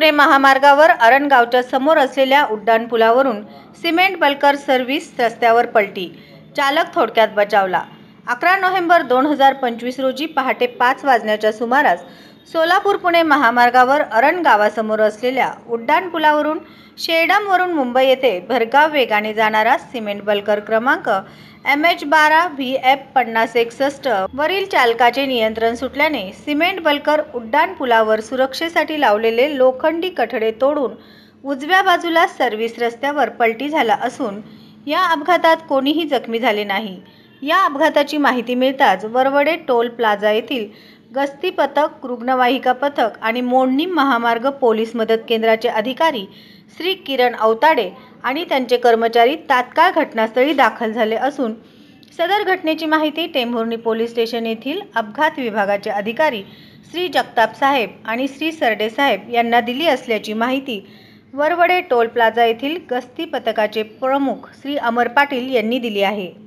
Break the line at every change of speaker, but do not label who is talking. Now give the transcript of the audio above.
पुणे महामार्गावर अरणगावच्या समोर असलेल्या उड्डाणपुलावरून सिमेंट बल्कर सर्व्हिस रस्त्यावर पलटी, चालक थोडक्यात बचावला। 11 नोव्हेंबर 2025 रोजी पहाटे 5 वाजण्याच्या सुमारास सोलापूर पुणे महामार्गावर अरण गावासमोर असलेल्या उड्डाणपुलावरून शेरडमवरून मुंबई येथे भरधाव वेगाने जाणारा सिमेंट बल्कर क्रमांक MH12VF5061 वरील चालकाचे नियंत्रण सुटल्याने सिमेंट बल्कर उड्डाणपुलावर सुरक्षेसाठी लावलेले लोखंडी कठडे तोडून उजव्या बाजूला सर्व्हिस रस्त्यावर पलटी झाला असून या अपघातात कोणीही जखमी झाले नाही। या अपघाताची माहिती मिळताच वरवडे टोल प्लाझा येथील गस्ती पथक, रुग्णवाहिका पथक आणि मोडणी महामार्ग पोलीस मदत केंद्राचे अधिकारी श्री किरण अवताडे आणि त्यांचे कर्मचारी तात्काळ घटनास्थळी दाखल झाले असून सदर घटनेची माहिती टेंभुर्णी पोलीस स्टेशन येथील अपघात विभागाचे अधिकारी श्री जगताप साहेब आणि श्री सरडे साहेब यांना दिली असल्याची माहिती वरवडे टोल प्लाझा येथील गस्ती पथकाचे प्रमुख श्री अमर पाटील यांनी दिली आहे।